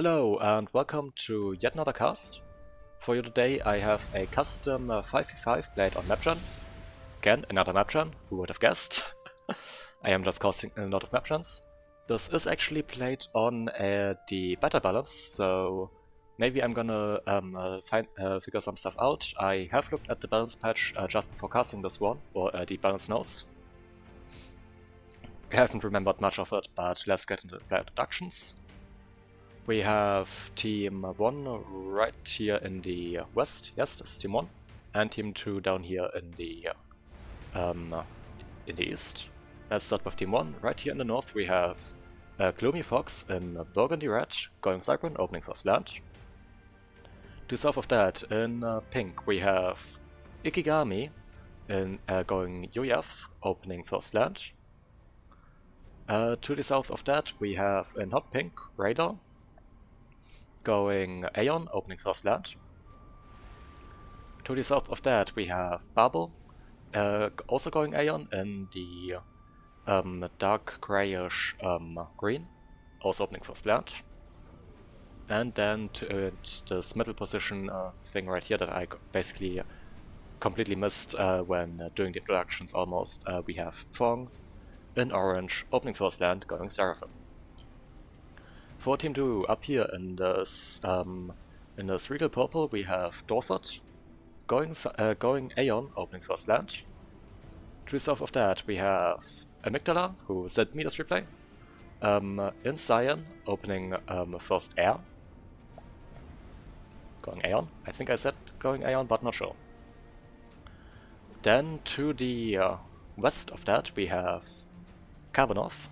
Hello and welcome to yet another cast. For you today I have a custom 5v5 played on Mapgen. Again, another Mapgen, who would have guessed? I am just casting a lot of Mapgens. This is actually played on the beta balance, so maybe I'm gonna figure some stuff out. I have looked at the balance patch just before casting this one, or the balance notes. I haven't remembered much of it, but let's get into the player introductions. We have Team 1 right here in the west, yes, that's Team 1, and Team 2 down here in the east. Let's start with Team 1. Right here in the north we have Gloomy Fox in Burgundy Red, going Cypern, opening first land. To the south of that, in pink, we have Ikigami in going UEF, opening first land. To the south of that, we have in hot pink, Radar, going Aeon, opening first land. To the south of that, we have Babel, also going Aeon in the dark grayish green, also opening first land. And then to this middle position thing right here that I basically completely missed when doing the introductions almost, we have Fong in orange, opening first land, going Seraphim. For Team 2, up here in this regal purple, we have Dorset, going Aeon, opening first land. To the south of that, we have Amygdala, who sent me this replay, in Cyan, opening first air. Going Aeon. I think I said going Aeon, but not sure. Then to the west of that, we have Karbanov,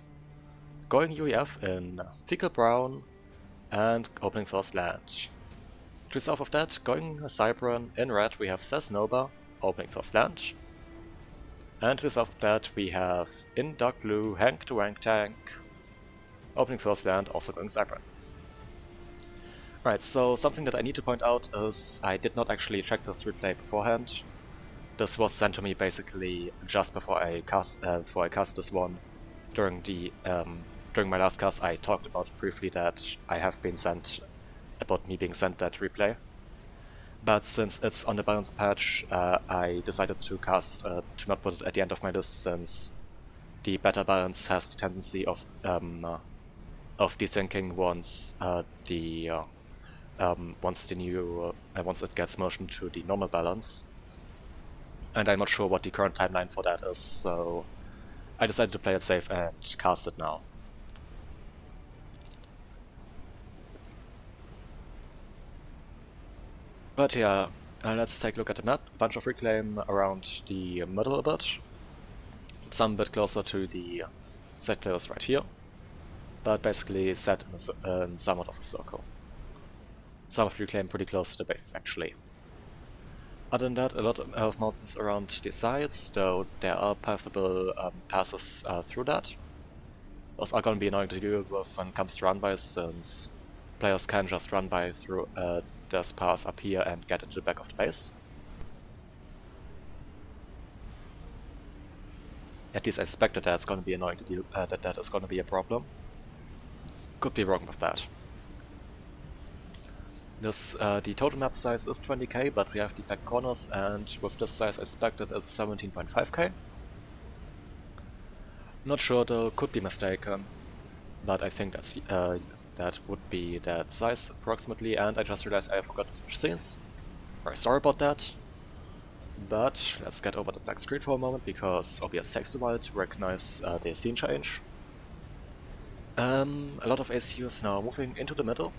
going UEF in Fecal Brown and opening first land. To the south of that, going Cypern in red, we have Cesnova, opening first land. And to the south of that, we have in dark blue Hank the Wank Tank, opening first land, also going Cypern. Right, so something that I need to point out is I did not actually check this replay beforehand. This was sent to me basically just before I cast this one. During my last cast, I talked about briefly that I have been sent, about me being sent that replay. But since it's on the balance patch, I decided to cast, to not put it at the end of my list, since the beta balance has the tendency of desyncing once once it gets merged into the normal balance. And I'm not sure what the current timeline for that is, so I decided to play it safe and cast it now. But yeah, let's take a look at the map. A bunch of reclaim around the middle a bit. Some a bit closer to the set players right here. But basically set in somewhat of a circle. Some of reclaim pretty close to the bases actually. Other than that, a lot of mountains around the sides, though there are pathable passes through that. Those are going to be annoying to deal with when it comes to run-bys, since players can just run by through this pass up here and get into the back of the base. At least I expected that it's going to be annoying to deal that is going to be a problem. Could be wrong with that. The total map size is 20k, but we have the back corners, and with this size I expected it's 17.5k. Not sure though, could be mistaken, but I think that's that would be that size approximately, and I just realized I forgot to switch scenes. Very sorry about that. But let's get over the black screen for a moment, because OBS takes a while to recognize the scene change. A lot of ACUs now moving into the middle,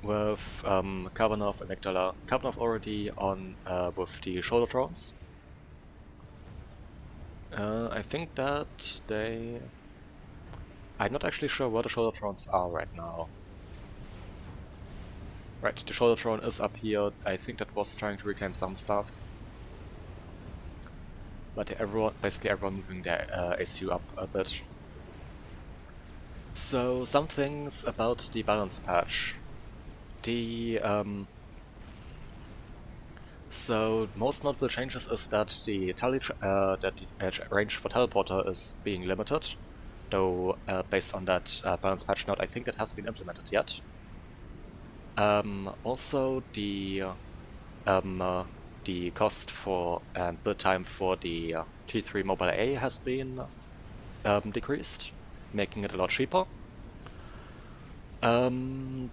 with Karbanov and Amygdala. Karbanov already on with the shoulder drones. I think that I'm not actually sure where the shoulder drones are right now. Right, the shoulder drone is up here. I think that was trying to reclaim some stuff. But basically everyone moving their ACU up a bit. So some things about the balance patch. So most notable changes is that the range for teleporter is being limited though based on that balance patch note, I think that hasn't been implemented yet. Also, the cost for and build time for the T3 Mobile A has been decreased, making it a lot cheaper. Other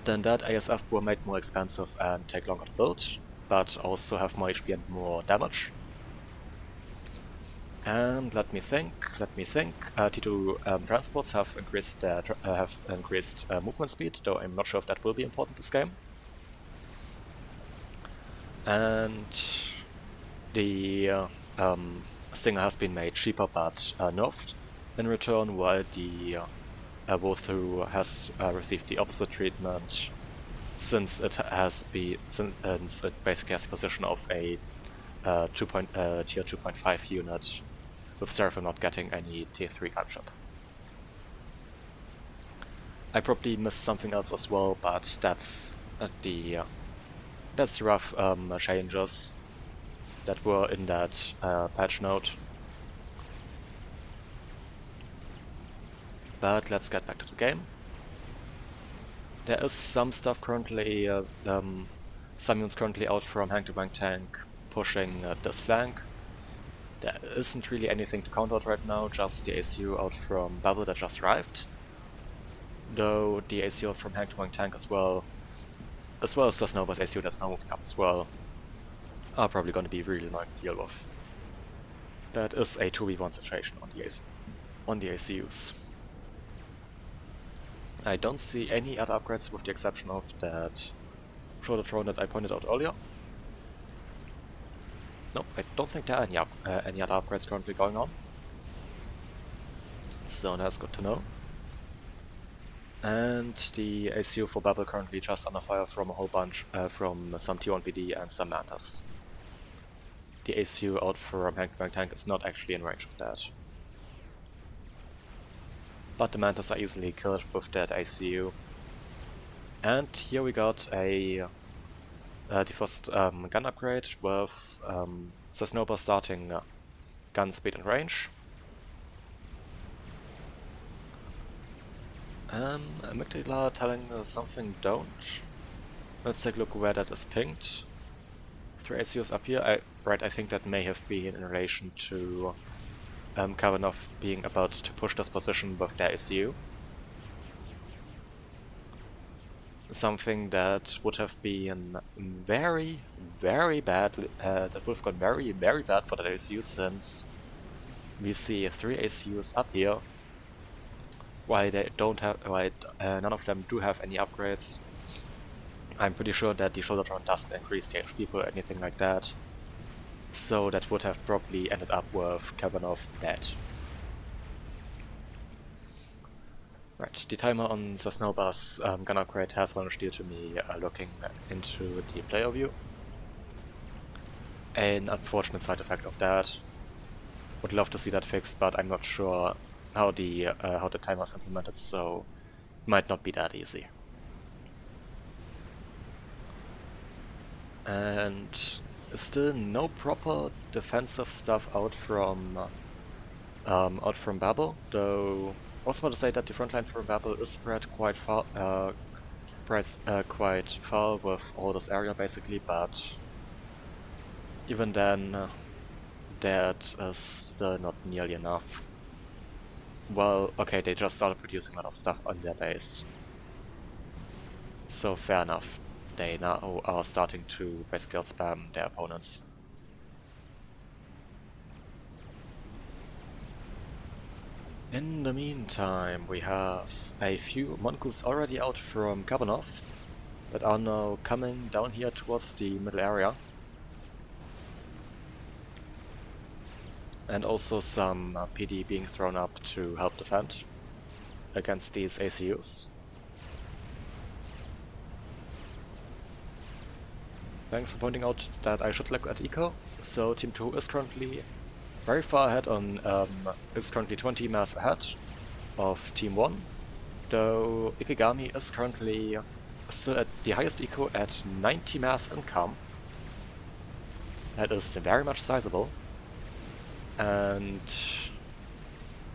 than that, ASF were made more expensive and take longer to build, but also have more HP and more damage. And let me think. T2 transports have increased movement speed, though I'm not sure if that will be important this game. And the Stinger has been made cheaper but nerfed in return, while the Wothoo has received the opposite treatment, since it basically has the position of a tier 2.5 unit, with Seraphim not getting any tier 3 gunship. I probably missed something else as well, but that's the rough changes that were in that patch note. But let's get back to the game. There is some stuff currently, some units currently out from Hang-to-Bang tank pushing this flank. There isn't really anything to count out right now, just the ACU out from Bubble that just arrived. Though the ACU out from Hang-to-Bang tank as well as the Snowball's ACU that's now moving up as well, are probably going to be really annoying to deal with. That is a 2v1 situation on the ACUs. I don't see any other upgrades with the exception of that shoulder drone that I pointed out earlier. No, I don't think there are any other upgrades currently going on. So that's good to know. And the ACU for Bubble currently just under fire from a whole bunch, from some T1 PD and some Mantas. The ACU out from Hang-to-Bang tank is not actually in range of that. But the Mantas are easily killed with that ACU. And here we got the first gun upgrade with the Snowball starting gun speed and range. Amygdala telling something don't. Let's take a look where that is pinged. 3 ACUs up here. I think that may have been in relation to Kavanagh being about to push this position with their ACU. Something that would have been very, very bad, that would have gone very, very bad for the ACU, since we see 3 ACUs up here, while none of them do have any upgrades. I'm pretty sure that the shoulder drone doesn't increase the HP or anything like that, so that would have probably ended up with Kavanagh dead. Right, the timer on the Snowball's gun upgrade has vanished due to me looking into the player view. An unfortunate side effect of that. Would love to see that fixed, but I'm not sure how the timer is implemented, so it might not be that easy. And still no proper defensive stuff out from Babel, though. I was about to say that the front line for Babel is spread quite far with all this area basically, but even then, that is still not nearly enough. Well, okay, they just started producing a lot of stuff on their base, so fair enough. They now are starting to basically outspam their opponents. In the meantime, we have a few Mongoose already out from Kabanov that are now coming down here towards the middle area. And also some PD being thrown up to help defend against these ACUs. Thanks for pointing out that I should look at eco. So Team 2 is currently very far ahead on, is currently 20 mass ahead of Team 1, though Ikigami is currently still at the highest eco at 90 mass income. That is very much sizable, and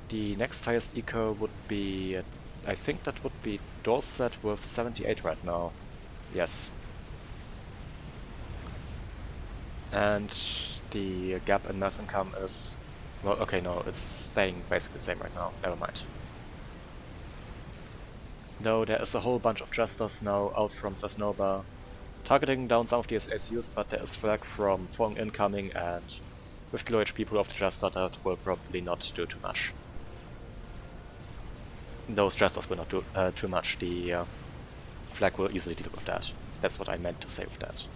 The next highest eco would be, I think that would be Dorset with 78 right now. Yes. And the gap in mass income is, well, okay, no, it's staying basically the same right now. Never mind. No, there is a whole bunch of jesters now out from Sasnova, targeting down some of these ACUs, but there is flag from Fong incoming, and with low HP pull of the jester, that will probably not do too much. Those jesters will not do too much. The flag will easily deal with that. That's what I meant to say with that.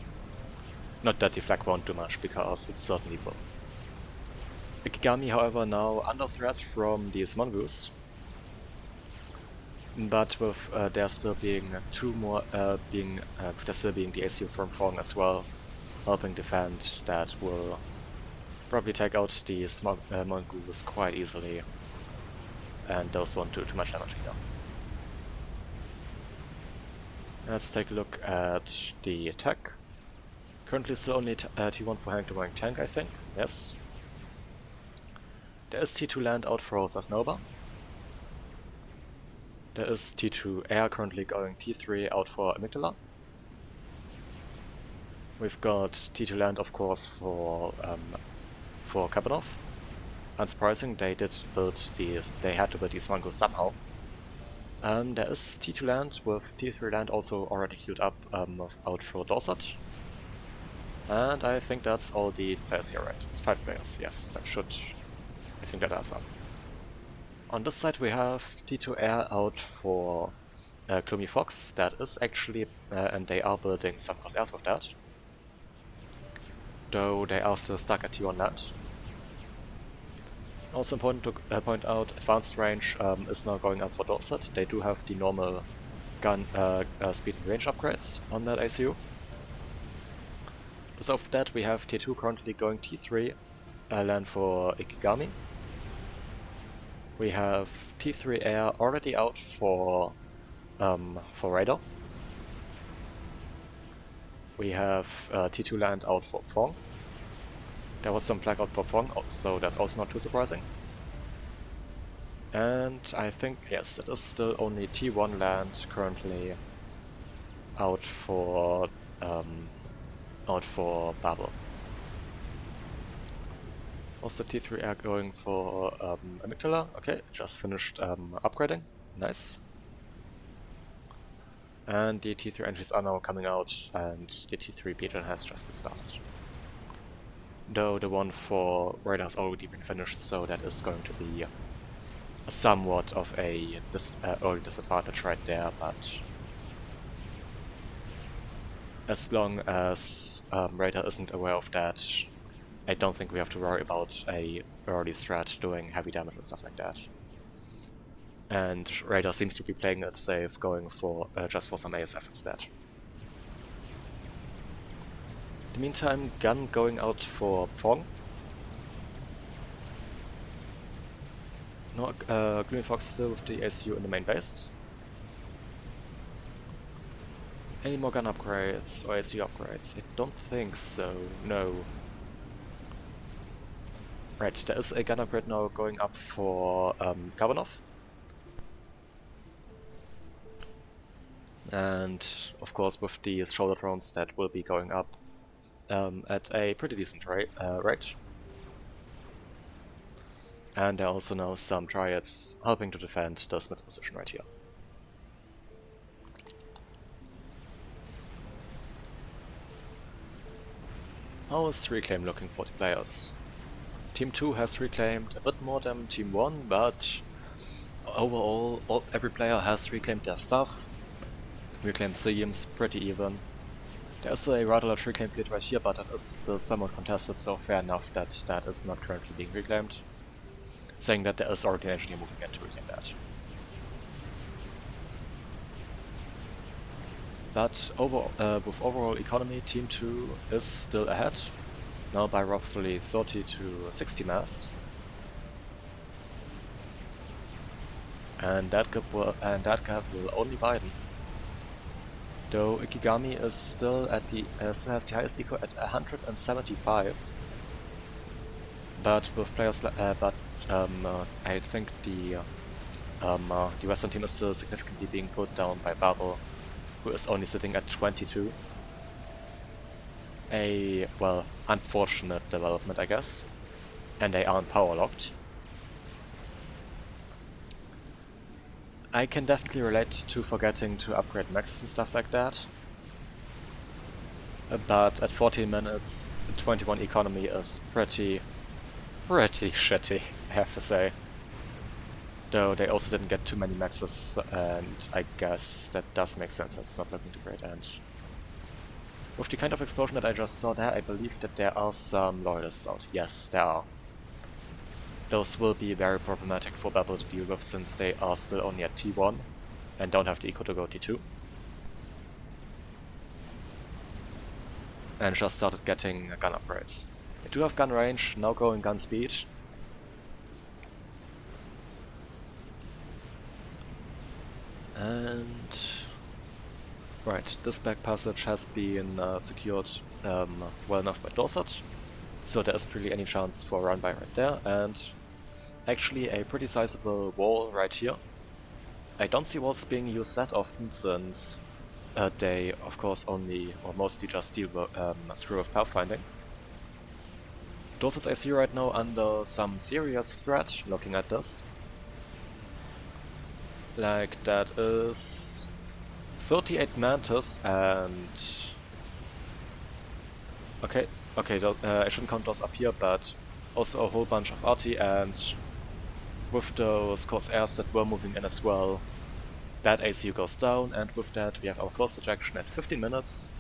Not that the flag won't do much, because it certainly will. Ikigami, however, now under threat from these mongoose. But with there still being two more, there still being the ACU from Fong as well, helping defend, that will probably take out these mongoose quite easily. And those won't do too much damage either. Let's take a look at the attack. Currently still only T1 for Hank the tank, I think. Yes. There is T2 land out for Sasnova. There is T2 air currently going T3 out for Amygdala. We've got T2 land, of course, for Kabanov. Unsurprising, they had to build these mongoose somehow. There is T2 land with T3 land also already queued up out for Dorset. And I think that's all the players here, right? It's 5 players, yes, I think that adds up. On this side we have T2 air out for Gloomy Fox. That is actually, and they are building some crossairs with that. Though they are still stuck at T1 land. Also important to point out, advanced range is now going up for Dorset. They do have the normal gun speed and range upgrades on that ACU. So of that we have T2 currently going T3 land for Ikigami. We have T3 air already out for Radar. We have T2 land out for Fong. There was some flag out for Fong, so that's also not too surprising. And I think, yes, it is still only T1 land currently out for Babel. Also T3 air going for Amygdala. Okay, just finished upgrading. Nice. And the T3 entries are now coming out, and the T3 Beacon has just been started. Though the one for radar has already been finished, so that is going to be somewhat of a early disadvantage right there, but as long as radar isn't aware of that, I don't think we have to worry about a early strat doing heavy damage and stuff like that. And radar seems to be playing it safe, going for just for some ASF instead. In the meantime, gun going out for Fong. No, Gloomy Fox still with the ACU in the main base. Any more gun upgrades or ACU upgrades? I don't think so, no. Right, there is a gun upgrade now going up for Kabanov. And of course with the shoulder drones that will be going up at a pretty decent rate. And there are also now some Dryads helping to defend the Smith position right here. How is Reclaim looking for the players? Team 2 has reclaimed a bit more than Team 1, but overall every player has reclaimed their stuff. Reclaim seems pretty even. There's a rather large reclaim field right here, but that is still somewhat contested, so fair enough that that is not currently being reclaimed. Saying that there is already an engineer moving in to reclaim that. But with overall economy, Team 2 is still ahead, now by roughly 30 to 60 mass. And that gap will only widen. Though Ikigami is still at still has the highest eco at 175, but with players I think the Western team is still significantly being put down by Babel, who is only sitting at 22. A, well, unfortunate development, I guess. And they aren't power locked. I can definitely relate to forgetting to upgrade maxes and stuff like that. But at 14 minutes, 21 economy is pretty shitty, I have to say. Though they also didn't get too many maxes, and I guess that does make sense. It's not looking too great. And with the kind of explosion that I just saw there, I believe that there are some loyalists out. Yes, there are. Those will be very problematic for Babel to deal with, since they are still only at T1 and don't have the eco to go T2. And just started getting gun upgrades. They do have gun range, now going gun speed. And right, this back passage has been secured well enough by Dorset, so there isn't really any chance for a run by right there, and actually a pretty sizable wall right here. I don't see walls being used that often, since they of course only or mostly just deal through with pathfinding. Dorset's AC right now under some serious threat, looking at this. Like, that is 38 Mantis and... Okay, I shouldn't count those up here, but also a whole bunch of arty, and with those Corsairs that were moving in as well, that ACU goes down, and with that we have our first ejection at 15 minutes.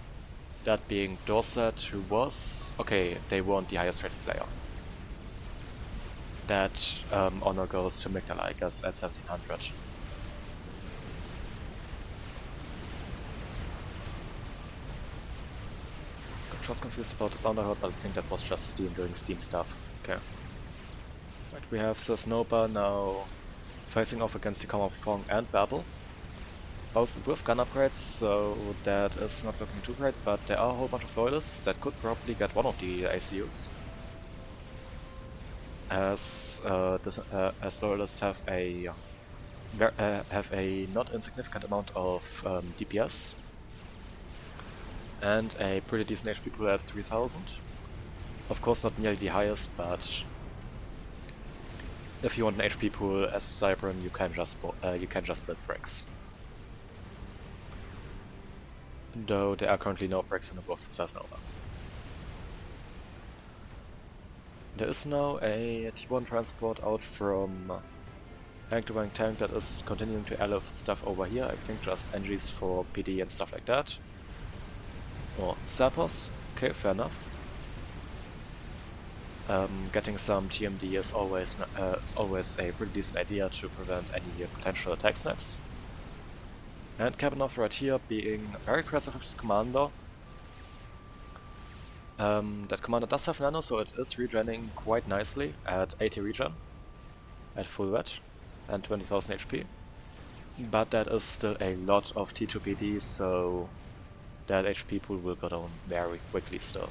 That being Dorset, who was... Okay, they weren't the highest rated player. That honor goes to Migdala, I guess, at 1700. I was confused about the sound I heard, but I think that was just Steam doing Steam stuff. Okay. Right, we have Sesnoba now facing off against the Common Fong and Babel. Both with gun upgrades, so that is not looking too great, but there are a whole bunch of loyalists that could probably get one of the ACUs. As loyalists have a not insignificant amount of DPS. And a pretty decent HP pool at 3000. Of course not nearly the highest, but if you want an HP pool as Cybran, you can just build bricks. Though there are currently no bricks in the box for Sesnova. There is now a T1 transport out from Tank to Wang Tank that is continuing to airlift stuff over here. I think just NGs for PD and stuff like that. Or Sapos, okay, fair enough. Getting some TMD is always a pretty decent idea to prevent any potential attack snaps. And Kabanov right here being very aggressive with the commander. That commander does have nano, so it is regenning quite nicely at 80 regen at full wet and 20,000 HP. But that is still a lot of T2 PD, so that HP pool will go down very quickly still.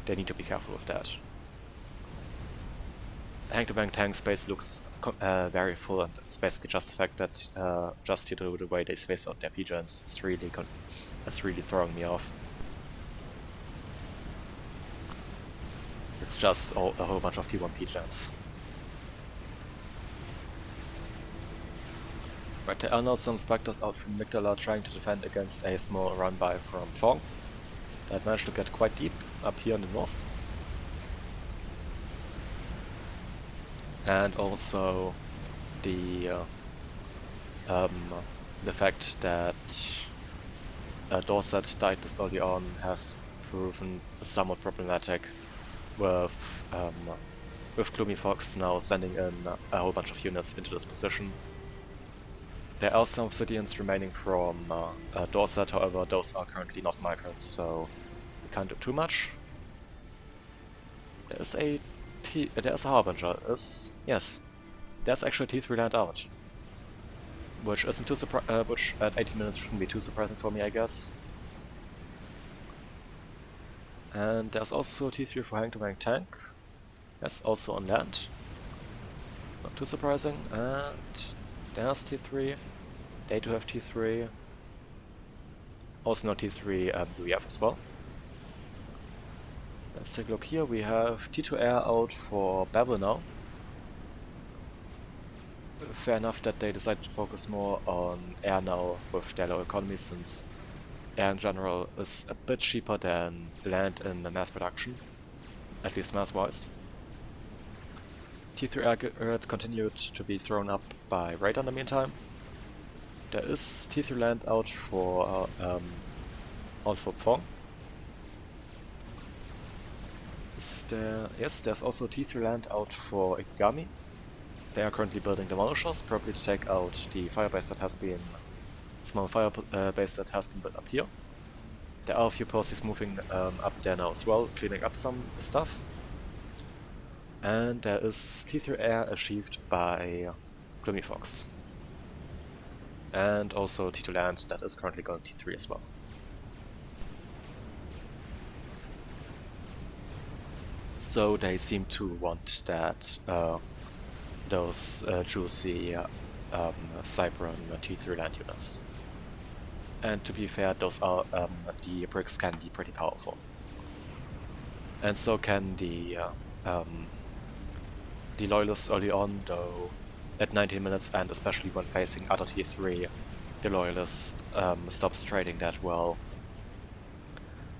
They need to be careful with that. Hand-to-bank tank space looks very full, and it's basically just the fact that just due to the way they space out their P-gens, it's really throwing me off. It's just a whole bunch of T1 P-gens. Right, there are now some Spectres out from Migdala trying to defend against a small run-by from Fong. That managed to get quite deep up here in the north. And also the fact that Dorset died this early on has proven somewhat problematic, with Gloomy Fox now sending in a whole bunch of units into this position. There are some obsidians remaining from Dorset, however those are currently not migrants, so we can't do too much. There's a Harbinger. Yes, there's actually T3 land out, which isn't too which at 18 minutes shouldn't be too surprising for me, I guess. And there's also T3 for Hang to Hang Tank Yes, also on land. Not too surprising. And there's T3. They do have T3. Also no T3 do we have as well. Let's take a look here. We have T2 air out for Babel now. Fair enough that they decided to focus more on air now with their low economy, since air in general is a bit cheaper than land in the mass production, at least mass-wise. T3 air continued to be thrown up by radar in the meantime. There is T3 land out for Pfong. Yes, there's also T3 land out for Ikigami. They are currently building demolishers, probably to take out the firebase that has been small firebase that has been built up here. There are a few policies moving up there now as well, cleaning up some stuff. And there is T3 air achieved by Gloomy Fox. And also T2 land that is currently going T3 as well. So they seem to want that those juicy Cypern T3 land units. And to be fair, those are the bricks can be pretty powerful. And so can the Loyalists early on, though at 19 minutes, and especially when facing other T3, the Loyalist stops trading that well,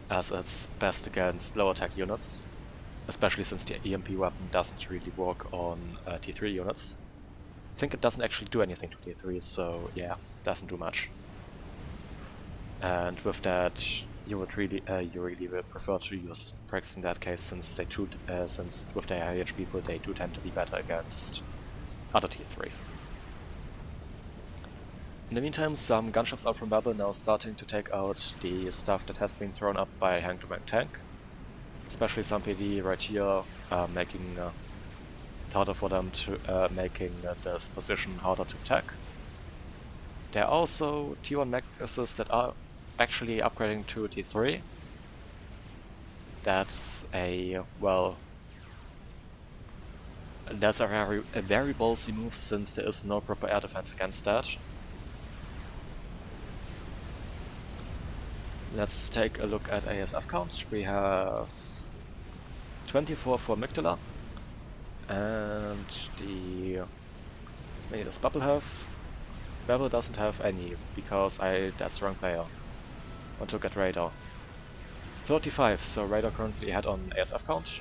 as it's best against low attack units, especially since the EMP weapon doesn't really work on T3 units. I think it doesn't actually do anything to T3, so yeah, doesn't do much. And with that, you really will prefer to use bricks in that case, since they since with their high HP pool they do tend to be better against other T3. In the meantime, some gunships out from Babel now starting to take out the stuff that has been thrown up by Hang to Bang Tank. Especially some PD right here, making it harder for them to this position harder to attack. There are also T1 mech assists that are actually upgrading to T3. That's a that's a very ballsy move, since there is no proper air defense against that. Let's take a look at ASF count. We have 24 for Migdala, and maybe does Bubble have? Bubble doesn't have any, because that's the wrong player. Want to get Radar. 35, so Radar currently ahead on ASF count.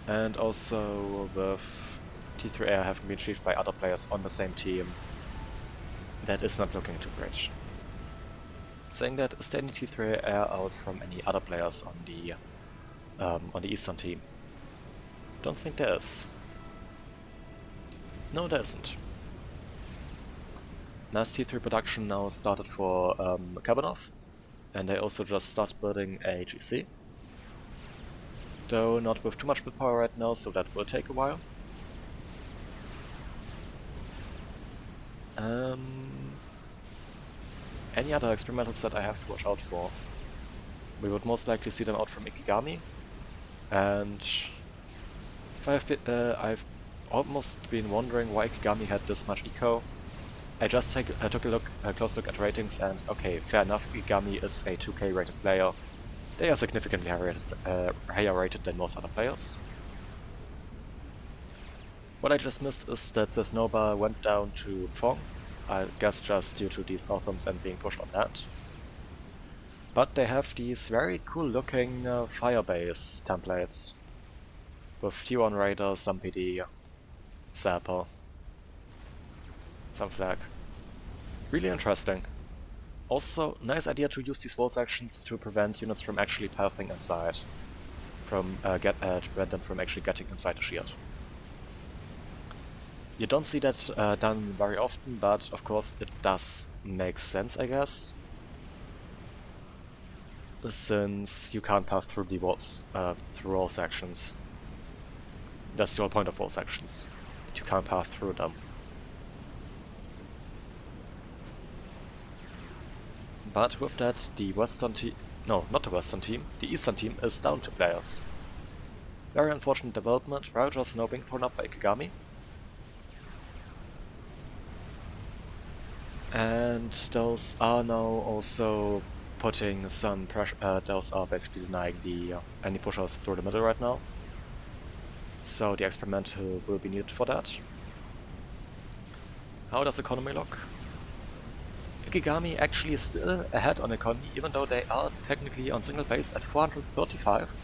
And also with T3 air having been achieved by other players on the same team, that is not looking too great. Saying that, is there any T3 air out from any other players on the Eastern team? Don't think there is. No, there isn't. Mass T3 production now started for Kabanov, and they also just started building a GC. Though not with too much willpower right now, so that will take a while. Any other experimentals that I have to watch out for? We would most likely see them out from Ikigami, and I've almost been wondering why Ikigami had this much eco. I just took a close look at ratings, and okay, fair enough, Ikigami is a 2k rated player. They are significantly higher rated than most other players. What I just missed is that the snowball went down to Pfong, I guess just due to these Authams and being pushed on that. But they have these very cool looking Firebase templates with T1 Raider, some PD, Zapper, some flag. Really interesting. Also, nice idea to use these wall sections to prevent units from actually pathing inside, to prevent them from actually getting inside the shield. You don't see that done very often, but of course it does make sense, I guess. Since you can't path through the walls, through wall sections. That's the whole point of wall sections. You can't path through them. But with that, the Western team... No, not the Western team. The Eastern team is down 2 players. Very unfortunate development. Ravager's now being thrown up by Ikigami. And those are now also putting some pressure, those are basically denying the any pushers through the middle right now. So the experimental will be needed for that. How does economy look? Ikigami actually is still ahead on economy, even though they are technically on single base at 435.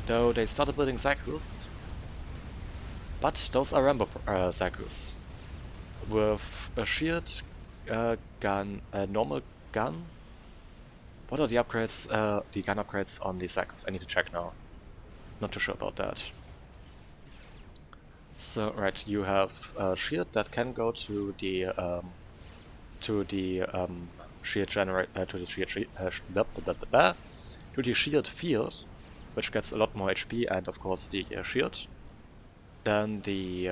Though they started building SACUs. But those are Rambo SACUs. With a shield gun, a normal gun. What are the upgrades, the gun upgrades on the SACUs? I need to check now. Not too sure about that. So, right, you have a shield that can go to the shield generate to the shield field, which gets a lot more HP and of course the shield. Then the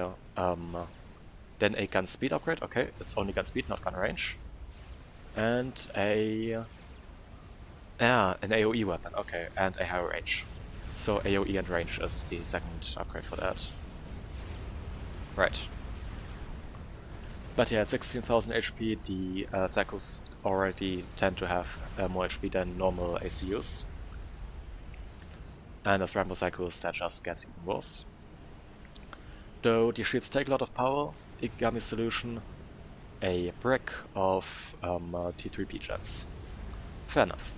then a gun speed upgrade. Okay, it's only gun speed, not gun range, and an AOE weapon. Okay, and a higher range. So AOE and range is the second upgrade for that. Right. But yeah, at 16,000 HP, the SACUs already tend to have more HP than normal ACUs. And as Rambo SACUs, that just gets even worse. Though the shields take a lot of power, Ikigami's solution, a brick of T3P jets. Fair enough.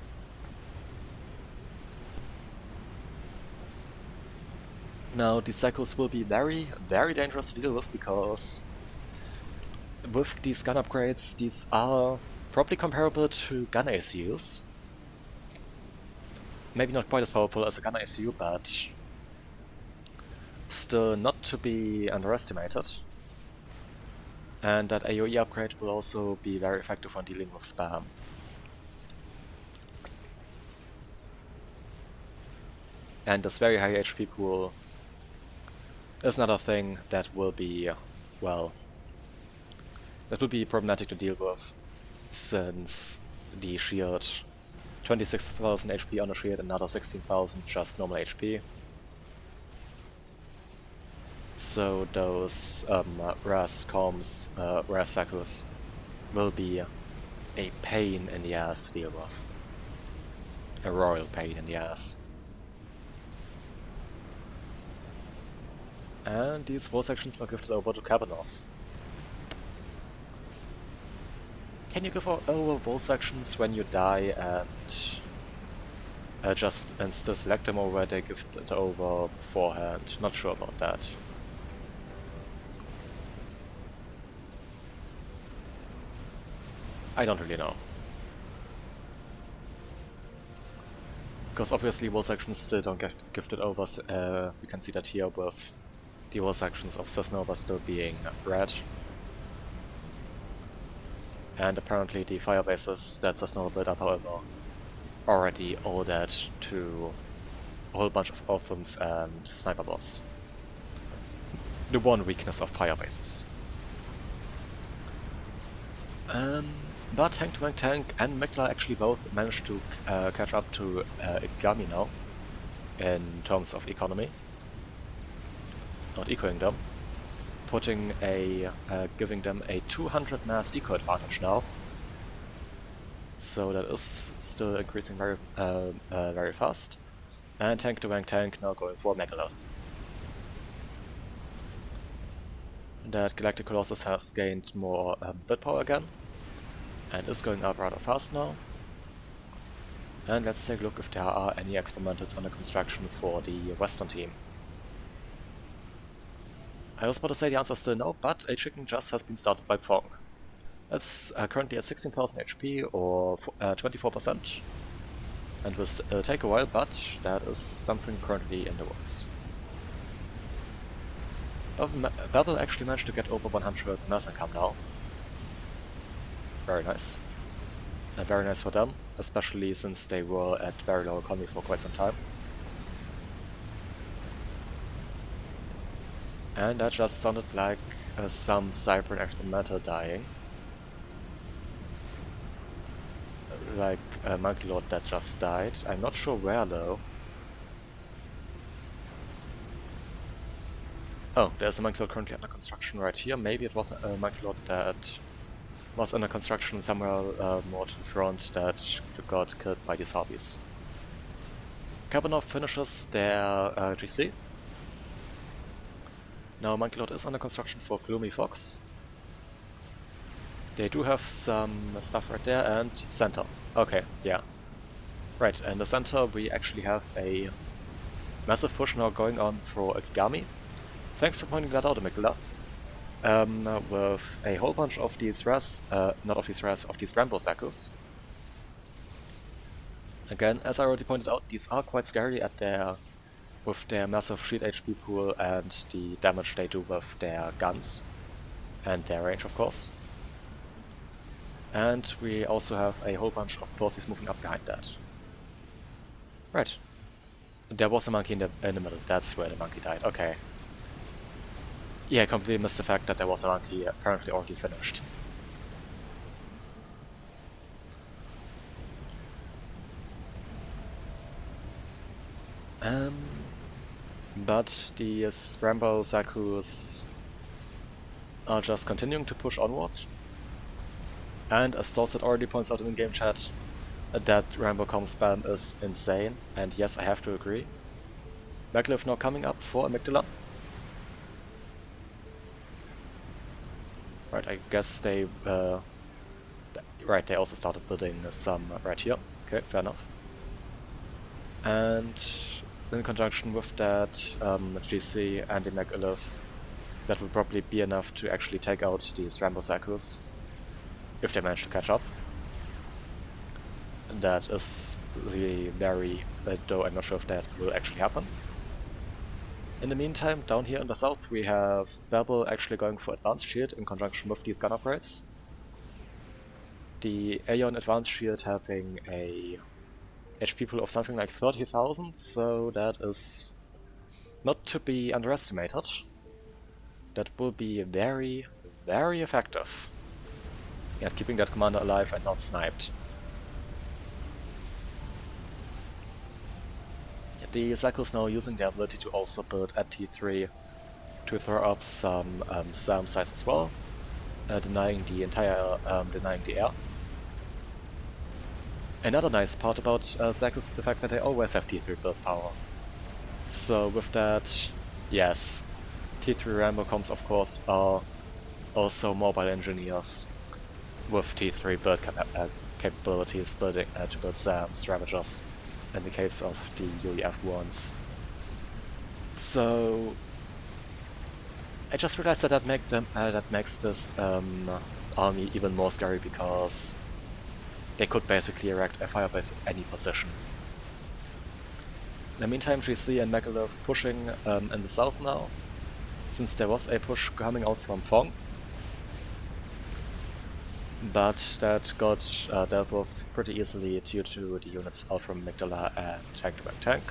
Now, these SACUs will be very, very dangerous to deal with because with these gun upgrades, these are probably comparable to gun ACUs. Maybe not quite as powerful as a gun ACU, but still not to be underestimated. And that AOE upgrade will also be very effective when dealing with spam. And this very high HP pool is another thing that will be, well, that will be problematic to deal with, since the shield, 26,000 HP on the shield, another 16,000 just normal HP. So those RAS comms, RAS SACUs will be a pain in the ass to deal with. A royal pain in the ass. And these war sections were gifted over to Kabanov. Can you give over war sections when you die and just still select them, or were they gifted over beforehand? Not sure about that. I don't really know. Because obviously war sections still don't get gifted over, we can see that here with the war sections of Cessnova still being red. And apparently the firebases that Cessnova built up, however, already owe that to a whole bunch of Orphans and Sniper bots. The one weakness of firebases. But Tank to Tank and Mikla actually both managed to catch up to Ikigami now, in terms of economy. Not equaling them. Putting giving them a 200 mass eco advantage now. So that is still increasing very, very fast. And Tank to Tank now going for Megalith. That Galactic Colossus has gained more build power again, and is going up rather fast now. And let's take a look if there are any experimentals under construction for the Western team. I was about to say the answer is still no, but a chicken just has been started by Phong. That's currently at 16,000 HP or 24%. And will take a while, but that is something currently in the works. Babel actually managed to get over 100 mass income now. Very nice. And very nice for them, especially since they were at very low economy for quite some time. And that just sounded like some Cyber experimental dying. Like a Monkey Lord that just died. I'm not sure where though. Oh, there's a monkey lord currently under construction right here. Maybe it was a monkey lord that was under construction somewhere more to the front that got killed by these hobbies. Kabanov finishes their GC. Now monkey lord is under construction for Gloomy Fox. They do have some stuff right there, and center. Okay, yeah. Right, in the center we actually have a massive push now going on for Akigami. Thanks for pointing that out, Amygdala. With a whole bunch of these of these Rambo SACUs. Again, as I already pointed out, these are quite scary with their massive shield HP pool and the damage they do with their guns. And their range, of course. And we also have a whole bunch of forces moving up behind that. Right. There was a monkey in the middle, that's where the monkey died, okay. Yeah, I completely missed the fact that there was a monkey apparently already finished. But the Rambo SACUs are just continuing to push onward. And as Dorset already points out in the game chat, that Rambo com spam is insane, and yes, I have to agree. Maglev now coming up for Amygdala. Right, I guess they they also started building some right here. Okay, fair enough. And in conjunction with that, GC and the Maglev, that will probably be enough to actually take out these Rambo SACUs, if they manage to catch up. That is the though I'm not sure if that will actually happen. In the meantime, down here in the south we have Babel actually going for Advanced Shield in conjunction with these gun upgrades. The Aeon Advanced Shield having a HP pool of something like 30,000, so that is not to be underestimated. That will be very, very effective at keeping that commander alive and not sniped. The SACUs now using their ability to also build at T3 to throw up some SAM sites as well, denying the air. Another nice part about SACUs is the fact that they always have T3 build power. So with that, yes, T3 Rambo comms of course are also mobile engineers with T3 build capabilities to build SAMs, Ravagers, in the case of the UEF-1s. So I just realized that that makes this army even more scary, because they could basically erect a firebase at any position. In the meantime, GC and Maglev pushing in the south now, since there was a push coming out from Fong. But that got dealt with pretty easily due to the units out from Amygdala and Tank to Back Tank.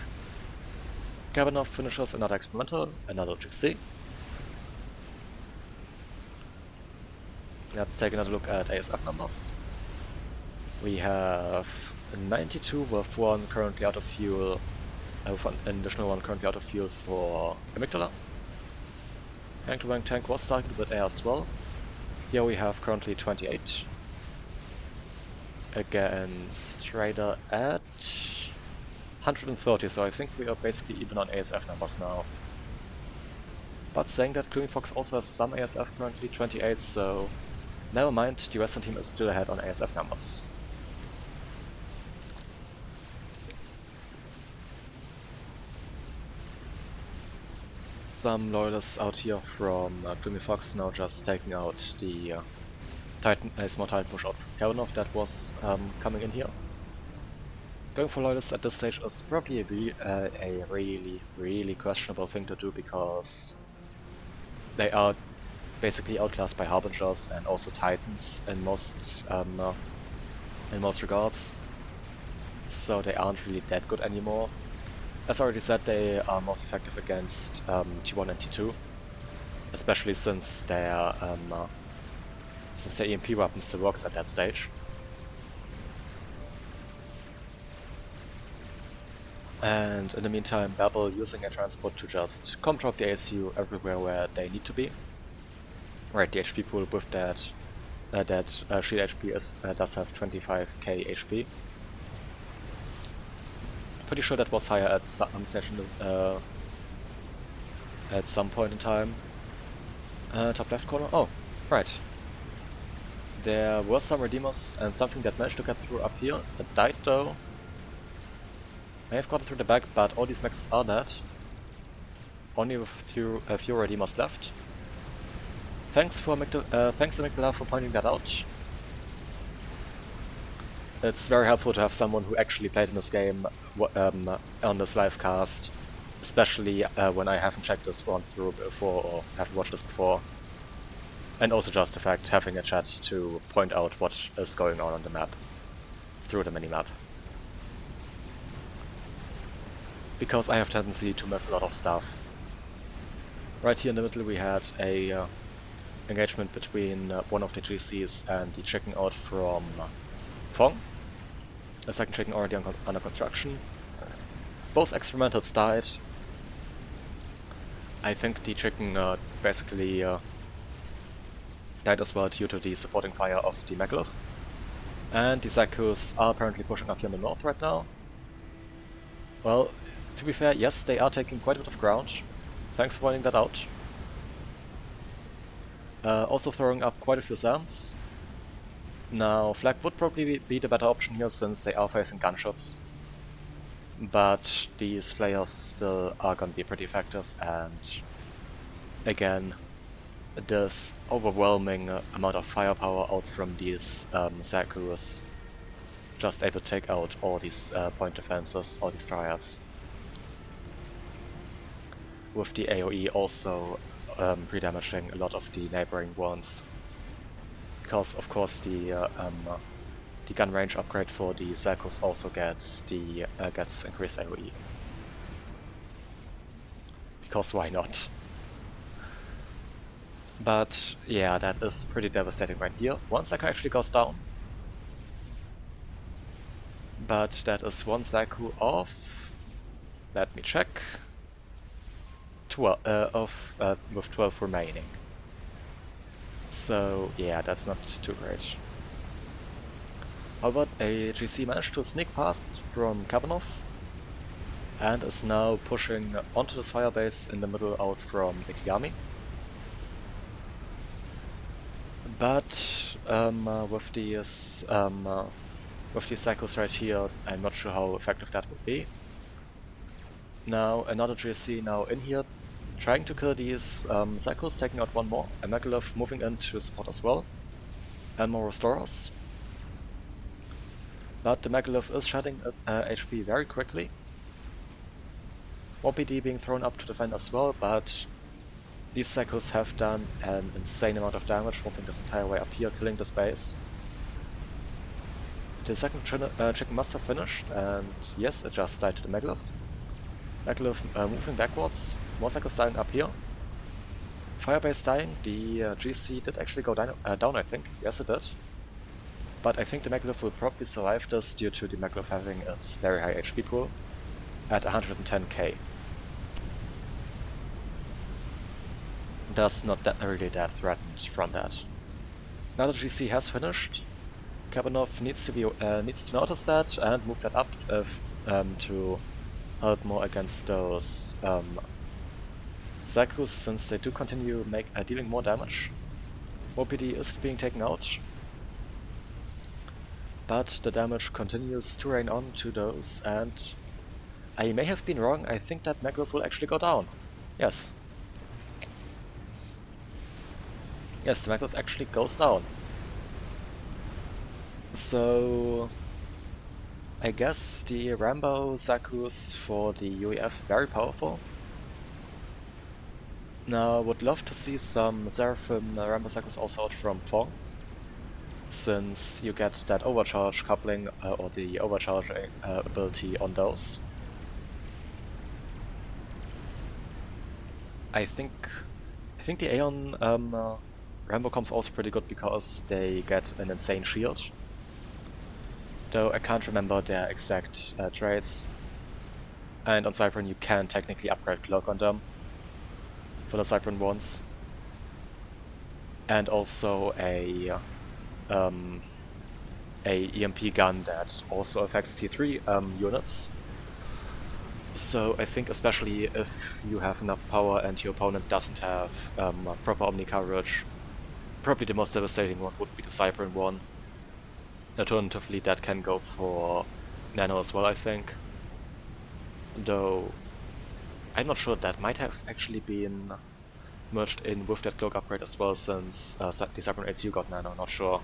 Kabanov finishes another experimental, another GC. Let's take another look at ASF numbers. We have 92 with one currently out of fuel, with an additional one currently out of fuel for Amygdala. Tank to Back Tank was starting with air as well. Here we have currently 28 against Raider at 130, so I think we are basically even on ASF numbers now. But saying that, Gloomy Fox also has some ASF currently, 28, so never mind, the Western team is still ahead on ASF numbers. Some loyalists out here from Gloomy Fox now just taking out the small Titan push out from Kavanov that was coming in here. Going for loyalists at this stage is probably a really questionable thing to do, because they are basically outclassed by Harbingers and also Titans in most regards, so they aren't really that good anymore. As already said, they are most effective against T1 and T2, especially since their EMP weapon still works at that stage. And in the meantime, Babel using a transport to just come drop the ASU everywhere where they need to be. Right, the HP pool with that shield HP does have 25k HP. Pretty sure that was higher at some session at some point in time. Top left corner. Oh, right. There were some Redeemers and something that managed to get through up here. It died though. May have gotten through the back, but all these mechs are dead. Only with a few Redeemers left. Thanks to Amygdala for pointing that out. It's very helpful to have someone who actually played in this game on this live cast, especially when I haven't checked this one through before or haven't watched this before. And also just the fact having a chat to point out what is going on the map through the minimap. Because I have tendency to miss a lot of stuff. Right here in the middle we had a engagement between one of the GCs and the chicken out from Fong. A second chicken already under construction. Both experimentals died. I think the chicken basically died as well due to the supporting fire of the Megalith. And the SACUs are apparently pushing up here in the north right now. Well, to be fair, yes, they are taking quite a bit of ground. Thanks for pointing that out. Also throwing up quite a few SAMs. Now, Flag would probably be the better option here since they are facing gunships. But these flares still are gonna be pretty effective, and again, this overwhelming amount of firepower out from these SACUs, just able to take out all these point defenses, all these triads. With the AoE also pre-damaging a lot of the neighboring ones. Because of course the gun range upgrade for the SACUs also gets increased AoE. Because why not? But yeah, that is pretty devastating right here. One SACU actually goes down. But that is one SACU of, let me check, 12 with 12 remaining. So yeah, that's not too great. However, a GC managed to sneak past from Kabanov and is now pushing onto this firebase in the middle out from Ikigami. But with these SACUs right here, I'm not sure how effective that would be. Now another GC now in here, trying to kill these SACUs, taking out one more. A Megalith moving in to support as well. And more restorers. But the Megalith is shedding HP very quickly. More PD being thrown up to defend as well, but these SACUs have done an insane amount of damage, moving this entire way up here, killing this base. The second chicken must have finished, and yes, it just died to the Megalith. Megalith moving backwards, more SACUs dying up here. Firebase dying, the GC did actually go down I think, yes it did. But I think the Megalith will probably survive this due to the Megalith having its very high HP pool at 110k. Thus not really that threatened from that. Now the GC has finished. Kabanov needs to notice that and move that up to help more against those SACUs, since they do continue dealing more damage. More PD is being taken out, but the damage continues to rain on to those, and I may have been wrong. I think that Megalith will actually go down. Yes. Yes, the Megalith actually goes down. So I guess the Rambo SACUs for the UEF very powerful. Now would love to see some Seraphim Rambo SACUs also out from Fong, since you get that overcharge coupling or the overcharge ability on those. I think the Aeon Rambo comps also pretty good because they get an insane shield. Though I can't remember their exact traits. And on Cypern you can technically upgrade Cloak on them for the Cypern ones. And also a EMP gun that also affects T3 units. So I think especially if you have enough power and your opponent doesn't have proper Omni coverage, probably the most devastating one would be the Cypern one. Alternatively, that can go for Nano as well, I think. Though I'm not sure, that might have actually been merged in with that Cloak upgrade as well, since the Cypern ACU got Nano, not sure.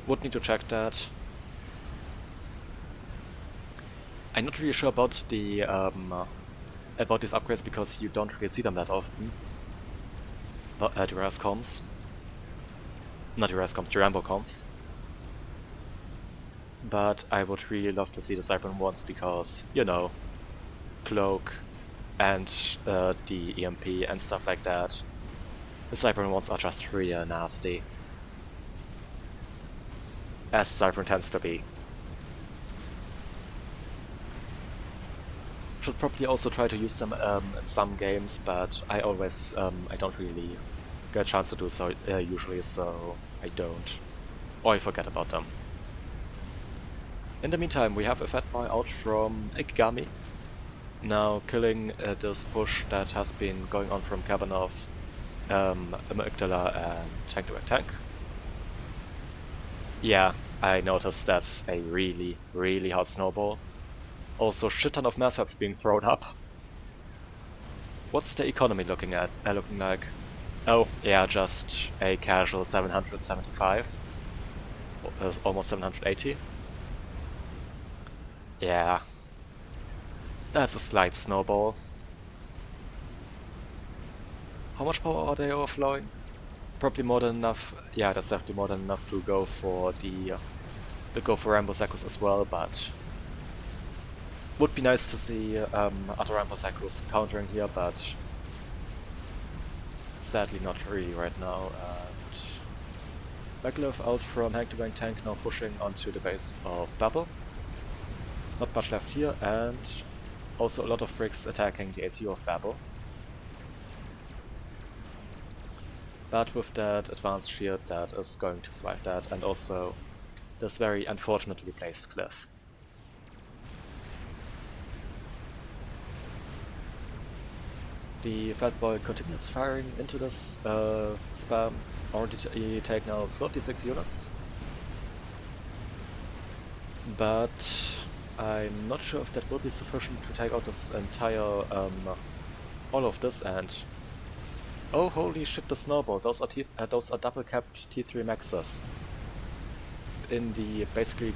Would need to check that. I'm not really sure about the about these upgrades because you don't really see them that often. But the Ras comms. Not the Ras comms, the Rambo comms. But I would really love to see the Cypern ones because, you know, Cloak and the EMP and stuff like that. The Cypern ones are just really nasty. As Cypern tends to be. Should probably also try to use them in some games, but I always, I don't really get a chance to do so usually, so I don't. Or I forget about them. In the meantime, we have a fat boy out from Ikigami, now killing this push that has been going on from Kabanov, Amygdala and Tank to Tank. Yeah, I noticed that's a really, really hot snowball. Also, shit ton of mass webs being thrown up. What's the economy looking like? Oh, yeah, just a casual 775. Almost 780. Yeah. That's a slight snowball. How much power are they overflowing? Probably more than enough. Yeah, that's definitely more than enough to go for the Rambo SACUs as well, but would be nice to see other Rambo SACUs countering here, but sadly not really right now. And Maglev out from Hank to Bank Tank, now pushing onto the base of Babel. Not much left here, and also a lot of bricks attacking the ACU of Babel. But with that advanced shield that is going to survive that, and also this very unfortunately placed cliff. The fat boy continues firing into this spam, already take now 36 units. But I'm not sure if that will be sufficient to take out this entire, all of this, and oh holy shit, the snowball, those are double capped T3 maxes. In the, basically,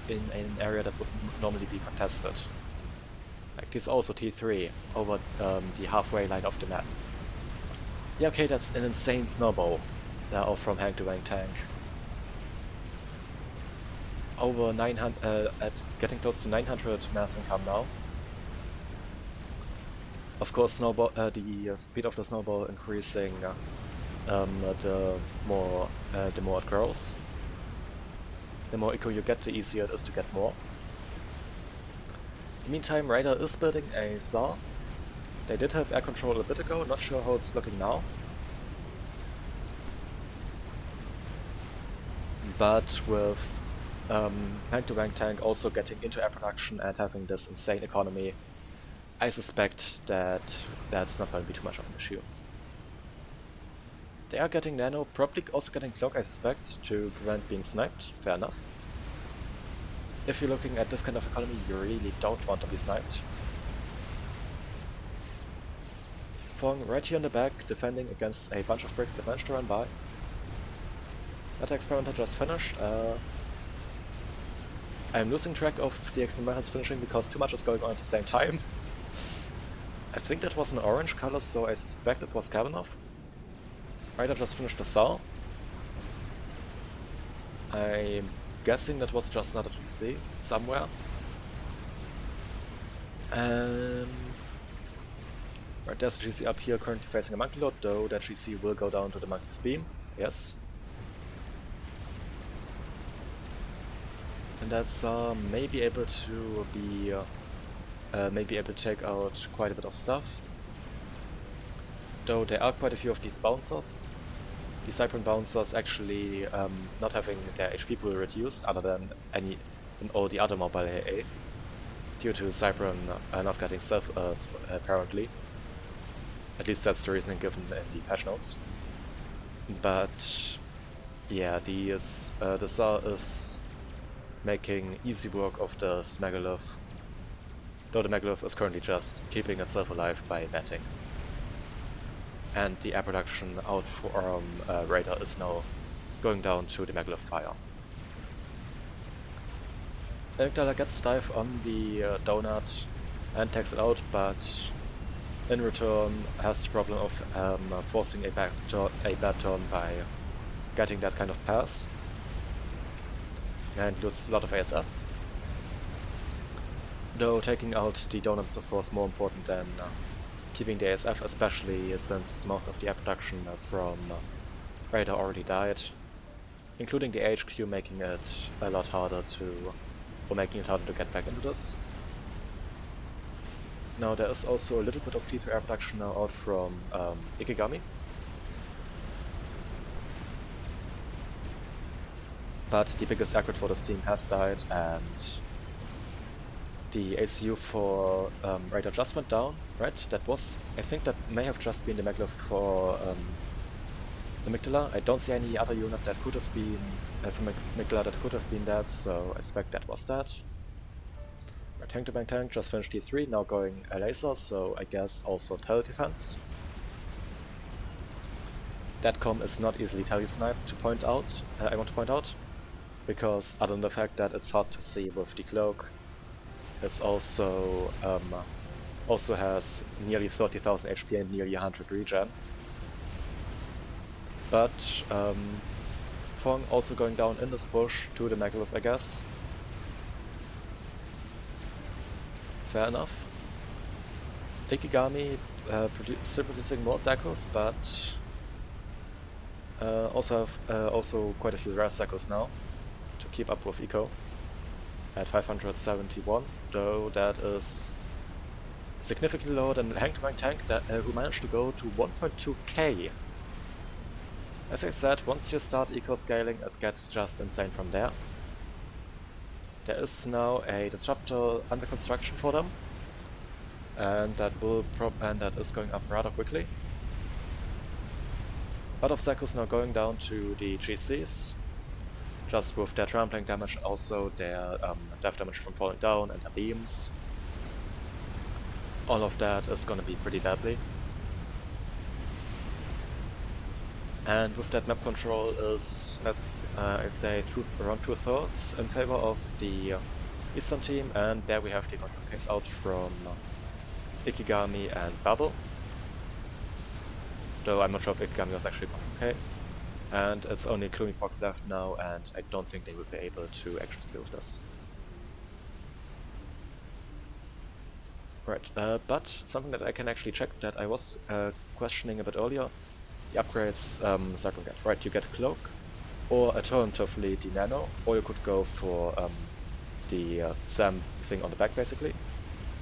in an area that would normally be contested. Like this also T3 over the halfway line of the map. Yeah, okay, that's an insane snowball. Now from Hank to Wang Tank. Over 900, getting close to 900 mass income now. Of course, the speed of the snowball increasing the more it grows. The more eco you get, the easier it is to get more. In the meantime, Raider is building a Saw. They did have air control a bit ago, not sure how it's looking now. But with Tank-to-Bank Tank also getting into air production and having this insane economy, I suspect that that's not going to be too much of an issue. They are getting Nano, probably also getting Cloak, I suspect, to prevent being sniped. Fair enough. If you're looking at this kind of economy, you really don't want to be sniped. Fong right here in the back, defending against a bunch of bricks that managed to run by. That experimenter just finished. I'm losing track of the experimenters finishing because too much is going on at the same time. I think that was an orange color, so I suspect it was Kavanov. Ryder just finished the Saw. I'm guessing that was just another GC somewhere. Right, there's a GC up here currently facing a Monkey Lord, though that GC will go down to the Monkey's Beam. Yes. And that's may be able to be may be able to take out quite a bit of stuff. Though there are quite a few of these bouncers. The Cypern bouncers actually not having their HP pool reduced other than in all the other mobile AA, due to Cypern not getting self apparently. At least that's the reasoning given in the patch notes. But yeah, the Tsar is making easy work of the Smegalith, though the Megalith is currently just keeping itself alive by batting. And the air production out from Raider is now going down to the Megalith fire. Amygdala gets the dive on the donut and takes it out, but in return has the problem of forcing a bad turn by getting that kind of pass, and loses a lot of ASF. Though taking out the donut is of course more important than keeping the ASF, especially since most of the air production from Raider already died, including the HQ, making it a lot harder to get back into this. Now there is also a little bit of T3 air production now out from Ikigami. But the biggest aggregate for this team has died, and the ACU for Raider just went down, right? I think that may have just been the Megalith for Amygdala. I don't see any other unit that could have been from Amygdala that could have been that, so I suspect that was that. Right, Tank to Bang Tank just finished T3, now going a laser, so I guess also tele defense. That com is not easily tele-sniped to point out, I want to point out, because other than the fact that it's hard to see with the cloak, it's also has nearly 30,000 HP and nearly 100 regen. But Fong also going down in this push to the Megalith, I guess. Fair enough. Ikigami still producing more SACUs, but also have quite a few rare SACUs now to keep up with Eco at 571, though that is significantly lower than the Hang Tank who managed to go to 1.2k. As I said, once you start eco scaling, it gets just insane from there. There is now a disruptor under construction for them, and that is going up rather quickly. A lot of SACUs now going down to the GCs, just with their trampling damage, also their death damage from falling down and their beams. All of that is gonna be pretty deadly. And with that, map control is, I'd say, around 2/3 in favor of the Eastern team, and there we have the case out from Ikigami and Bubble. Though I'm not sure if Ikigami was actually okay. And it's only Gloomy Fox left now, and I don't think they will be able to actually deal with this. Right, but something that I can actually check that I was questioning a bit earlier. The upgrades Cyclone get. Right, you get Cloak, or alternatively the Nano, or you could go for the SAM thing on the back basically.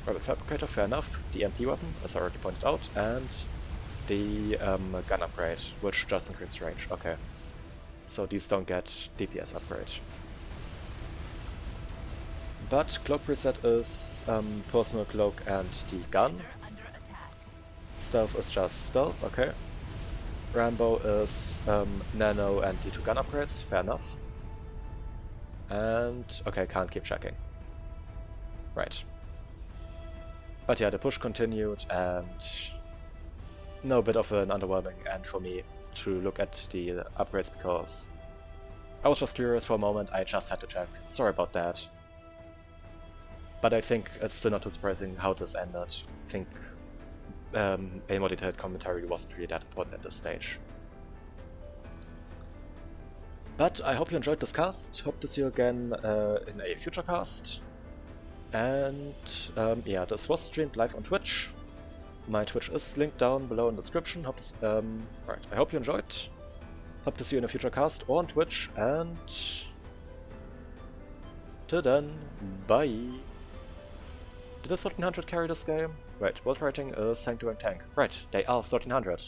Rabbit Fabricator, fair enough. The MP weapon, as I already pointed out, and the gun upgrade, which just increases range. Okay, so these don't get DPS upgrade. But Cloak preset is personal cloak and the gun. Stealth is just stealth, okay. Rambo is Nano and the 2 gun upgrades, fair enough. And okay, can't keep checking. Right. But yeah, the push continued, and no, a bit of an underwhelming end for me to look at the upgrades, because I was just curious for a moment, I just had to check. Sorry about that. But I think it's still not too surprising how this ended. I think a more detailed commentary wasn't really that important at this stage. But I hope you enjoyed this cast, hope to see you again in a future cast. And yeah, this was streamed live on Twitch. My Twitch is linked down below in the description. Right, I hope you enjoyed. Hope to see you in a future cast or on Twitch, and till then, bye! Did a 1300 carry this game? Right, world rating is Sanctuary Tank. Right, they are 1300.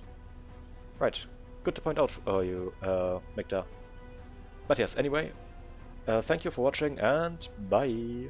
Right, good to point out for you, Mikta. But yes, anyway, thank you for watching and bye!